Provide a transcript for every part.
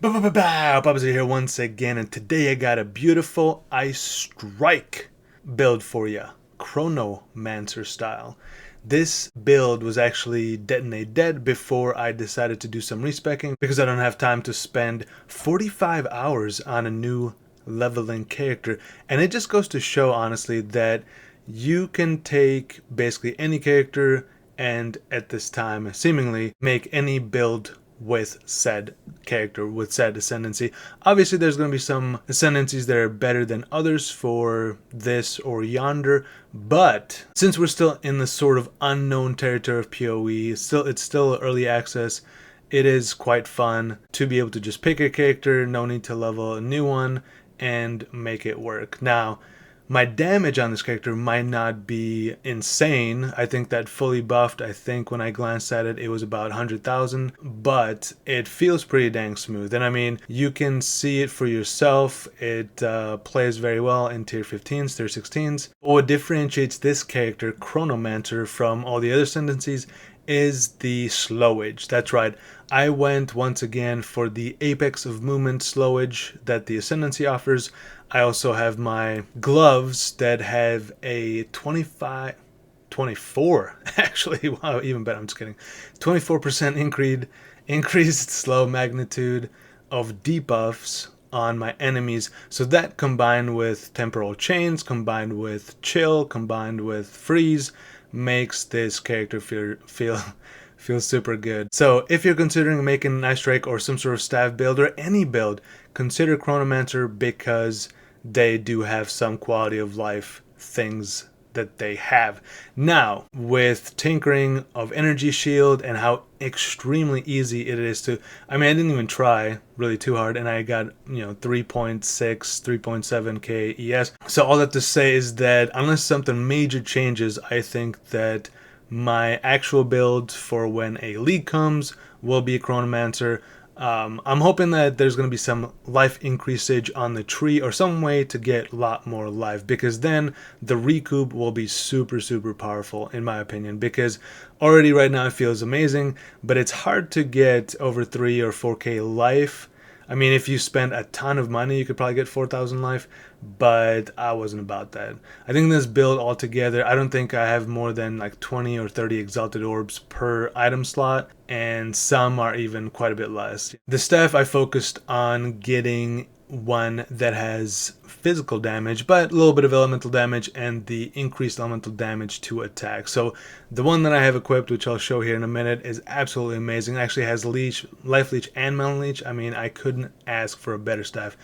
Bubba's here once again, and today I got a beautiful Ice Strike build for you, Chronomancer style. This build was actually detonate dead before I decided to do some respecking because I don't have time to spend 45 hours on a new leveling character, and it just goes to show honestly that you can take basically any character and at this time seemingly make any build with said character, with said ascendancy. Obviously, there's going to be some ascendancies that are better than others for this or yonder, but since we're still in the sort of unknown territory of PoE, it's still early access. It is quite fun to be able to just pick a character, no need to level a new one, and make it work. Now, my damage on this character might not be insane. I think that fully buffed, I think when I glanced at it, it was about 100,000, but it feels pretty dang smooth. And I mean, you can see it for yourself. It plays very well in tier 15s, tier 16s. But what differentiates this character, Chronomancer, from all the other ascendancies is the slowage. That's right. I went once again for the apex of movement slowage that the Ascendancy offers. I also have my gloves that have a 24 actually, wow, even better, I'm just kidding, 24% increased slow magnitude of debuffs on my enemies. So that combined with temporal chains, combined with chill, combined with freeze, makes this character feel super good. So if you're considering making an Ice Strike or some sort of staff build or any build, consider Chronomancer because they do have some quality of life things that they have. Now, with tinkering of energy shield and how extremely easy it is to, I mean, I didn't even try really too hard and I got, 3.6, 3.7k ES. So all that to say is that unless something major changes, I think that my actual build for when a league comes will be a Chronomancer. I'm hoping that there's going to be some life increasage on the tree or some way to get a lot more life, because then the recoup will be super, super powerful in my opinion, because already right now it feels amazing, but it's hard to get over 3 or 4k life. I mean, if you spend a ton of money, you could probably get 4,000 life, but I wasn't about that. I think this build altogether, I don't think I have more than like 20 or 30 exalted orbs per item slot, and some are even quite a bit less. The staff, I focused on getting one that has physical damage, but a little bit of elemental damage and the increased elemental damage to attack. So the one that I have equipped, which I'll show here in a minute, is absolutely amazing. It actually has leech, life leech, and metal leech. I mean, I couldn't ask for a better staff.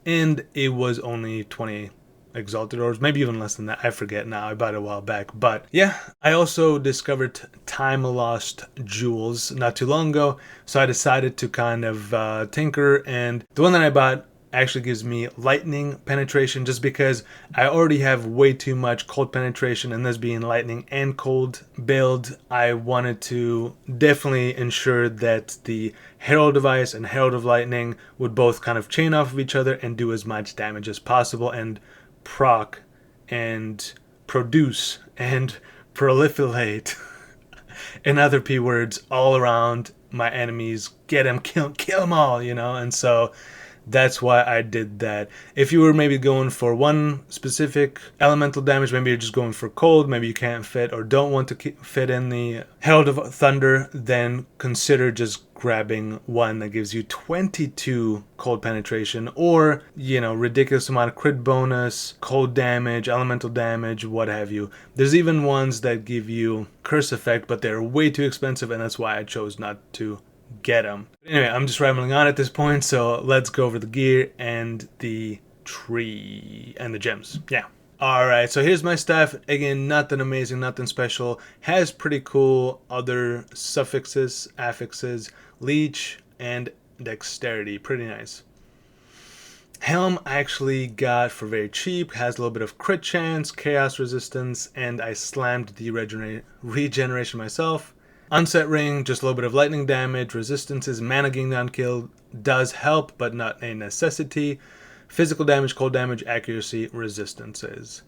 And it was only 20 exalted orbs, maybe even less than that. I forget now. I bought it a while back. But yeah, I also discovered time lost jewels not too long ago, so I decided to kind of tinker, and the one that I bought actually gives me lightning penetration, just because I already have way too much cold penetration, and this being lightning and cold build, I wanted to definitely ensure that the Herald of Ice and Herald of Lightning would both kind of chain off of each other and do as much damage as possible and proc and produce and proliferate and other P words all around my enemies. Get them, kill them all, and so that's why I did that. If you were maybe going for one specific elemental damage, maybe you're just going for cold, maybe you can't fit or don't want to fit in the Herald of Thunder, then consider just grabbing one that gives you 22 cold penetration or, ridiculous amount of crit bonus, cold damage, elemental damage, what have you. There's even ones that give you curse effect, but they're way too expensive, and that's why I chose not to get them. Anyway, I'm just rambling on at this point, so let's go over the gear and the tree and the gems. Yeah. Alright, so here's my staff. Again, nothing amazing, nothing special. Has pretty cool other suffixes, affixes, leech, and dexterity. Pretty nice. Helm I actually got for very cheap. Has a little bit of crit chance, chaos resistance, and I slammed the regeneration myself. Unset ring, just a little bit of lightning damage, resistances, mana getting down killed does help, but not a necessity. Physical damage, cold damage, accuracy, resistances.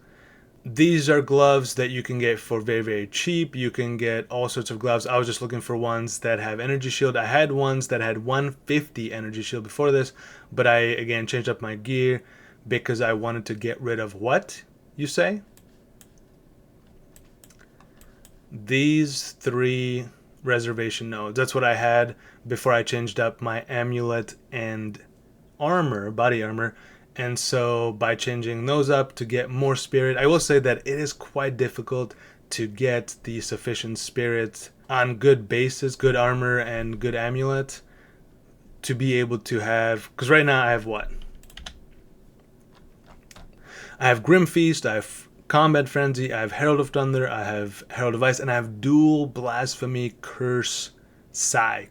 These are gloves that you can get for very, very cheap. You can get all sorts of gloves. I was just looking for ones that have energy shield. I had ones that had 150 energy shield before this, but I, again, changed up my gear because I wanted to get rid of what, you say? These 3 reservation nodes. That's what I had before I changed up my amulet and armor, body armor. And so by changing those up to get more spirit, I will say that it is quite difficult to get the sufficient spirit on good bases, good armor and good amulet to be able to have, because right now I have what? I have Grim Feast, I have Combat Frenzy, I have Herald of Thunder, I have Herald of Ice, and I have Dual Blasphemy Curse Sai.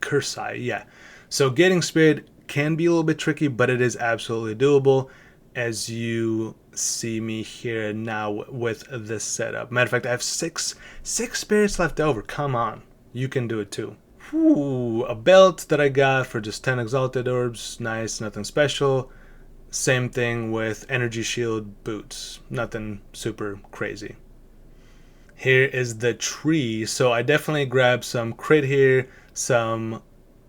Yeah. So getting Spirit can be a little bit tricky, but it is absolutely doable, as you see me here now with this setup. Matter of fact, I have six spirits left over. Come on, you can do it too. Ooh, a belt that I got for just 10 exalted orbs. Nice, nothing special. Same thing with energy shield boots. Nothing super crazy. Here is the tree. So I definitely grabbed some crit here, some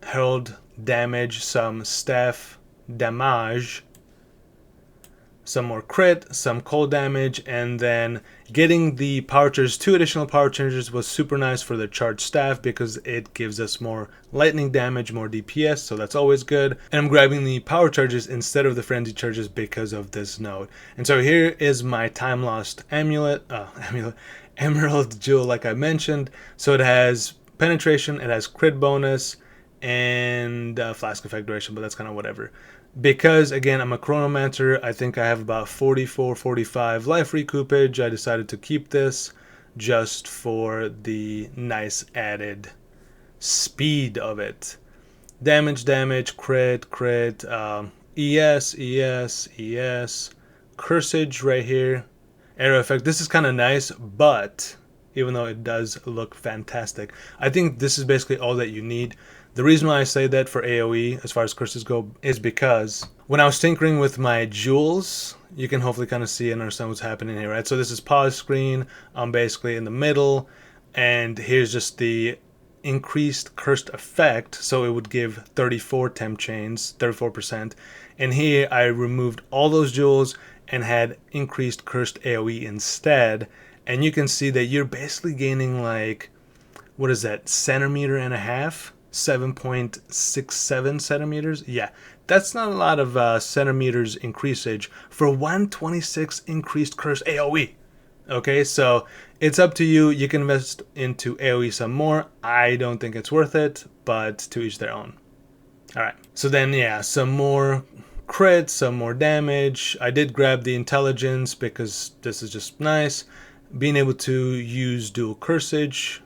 herald damage, some staff damage, some more crit, some cold damage, and then getting the power chargers, 2 additional power chargers was super nice for the charged staff because it gives us more lightning damage, more DPS, so that's always good. And I'm grabbing the power charges instead of the frenzy charges because of this node. And so here is my time lost emerald jewel, like I mentioned. So it has penetration, it has crit bonus, and flask effect duration, but that's kind of whatever. Because, again, I'm a Chronomancer, I think I have about 44, 45 life recoupage. I decided to keep this just for the nice added speed of it. Damage, crit, ES, Cursage right here. Arrow effect. This is kind of nice, but even though it does look fantastic, I think this is basically all that you need. The reason why I say that for AoE, as far as curses go, is because when I was tinkering with my jewels, you can hopefully kind of see and understand what's happening here, right? So this is pause screen. I'm basically in the middle, and here's just the increased cursed effect. So it would give 34 temp chains, 34%. And here I removed all those jewels and had increased cursed AoE instead. And you can see that you're basically gaining like, what is that, centimeter and a half? 7.67 centimeters. Yeah, that's not a lot of centimeters increasage for 126 increased curse AoE. Okay, so it's up to you. You can invest into AoE some more. I don't think it's worth it, but to each their own. All right, so then yeah, some more crit, some more damage. I did grab the intelligence because this is just nice. Being able to use dual cursage,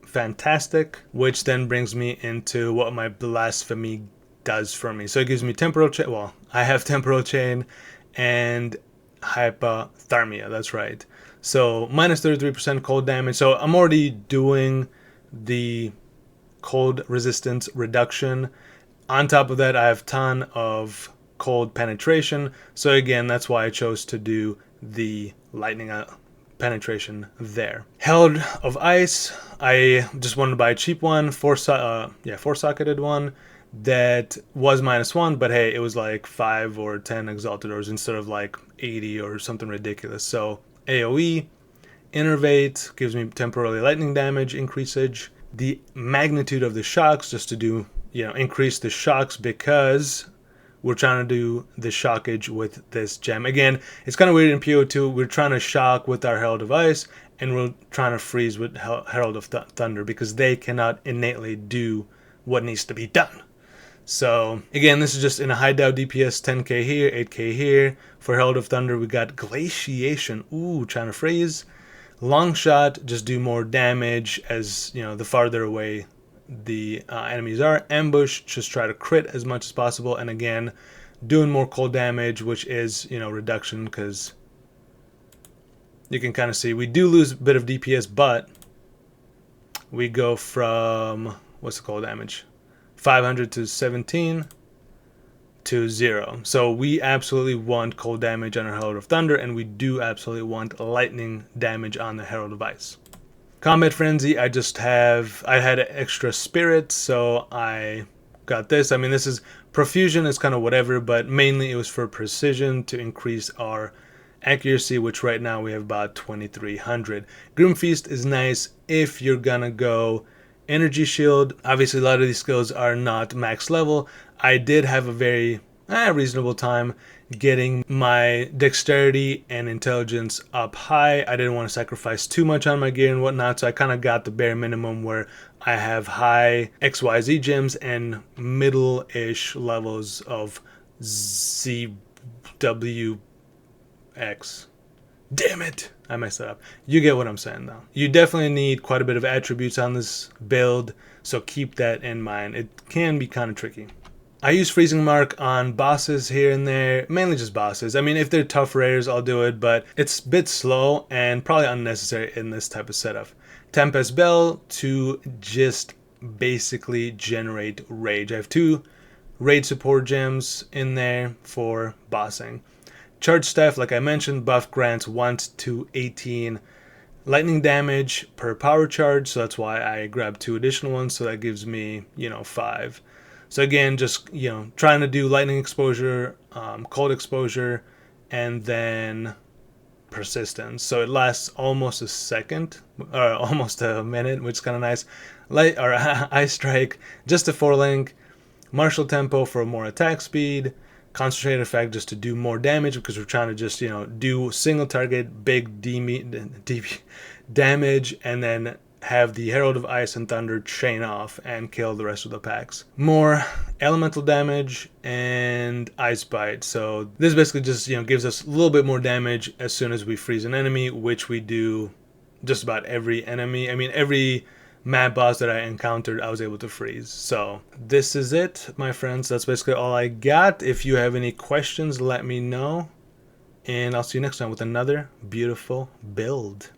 fantastic, which then brings me into what my blasphemy does for me. So it gives me temporal chain. Well, I have temporal chain and hypothermia. That's right. So minus 33% cold damage. So I'm already doing the cold resistance reduction. On top of that, I have a ton of cold penetration. So again, that's why I chose to do the lightning penetration there. Herald of Ice, I just wanted to buy a cheap one, four socketed one that was -1, but hey, it was like 5 or 10 exalted ores instead of like 80 or something ridiculous. So AoE, Innervate gives me temporarily lightning damage increasage. The magnitude of the shocks, just to do, increase the shocks because we're trying to do the shockage with this gem. Again, it's kind of weird in PO2. We're trying to shock with our Herald of Ice, and we're trying to freeze with Herald of Thunder because they cannot innately do what needs to be done. So, again, this is just in a high Dow DPS, 10k here, 8k here. For Herald of Thunder, we got Glaciation. Ooh, trying to freeze. Long Shot, just do more damage as, the farther away the enemies are. Ambush, just try to crit as much as possible, and again doing more cold damage, which is reduction, because you can kind of see we do lose a bit of DPS, but we go from, what's the cold damage, 500 to 17, to 0. So we absolutely want cold damage on our Herald of Thunder, and we do absolutely want lightning damage on the Herald of Ice. Combat Frenzy, I had extra spirit, so I got this. I mean, this is profusion is kind of whatever, but mainly it was for precision to increase our accuracy, which right now we have about 2300. Grim Feast is nice if you're gonna go energy shield. Obviously, a lot of these skills are not max level. I did have a very reasonable time getting my dexterity and intelligence up high. I didn't want to sacrifice too much on my gear and whatnot, so I kind of got the bare minimum where I have high XYZ gems and middle-ish levels of ZWX. Damn it! I messed it up. You get what I'm saying, though. You definitely need quite a bit of attributes on this build, so keep that in mind. It can be kind of tricky. I use Freezing Mark on bosses here and there, mainly just bosses. I mean, if they're tough raiders, I'll do it, but it's a bit slow and probably unnecessary in this type of setup. Tempest Bell to just basically generate rage. I have 2 raid support gems in there for bossing. Charge Staff, like I mentioned, buff grants 1 to 18 lightning damage per power charge, so that's why I grabbed 2 additional ones, so that gives me, 5. So again, just, trying to do lightning exposure, cold exposure, and then persistence. So it lasts almost a second, or almost a minute, which is kind of nice. Ice Strike, just a 4-link. Martial Tempo for more attack speed. Concentrated Effect just to do more damage, because we're trying to just, do single target, big damage, and then have the Herald of Ice and Thunder chain off and kill the rest of the packs. More elemental damage and Ice Bite. So this basically just, gives us a little bit more damage as soon as we freeze an enemy, which we do just about every enemy. I mean, every map boss that I encountered, I was able to freeze. So this is it, my friends. That's basically all I got. If you have any questions, let me know. And I'll see you next time with another beautiful build.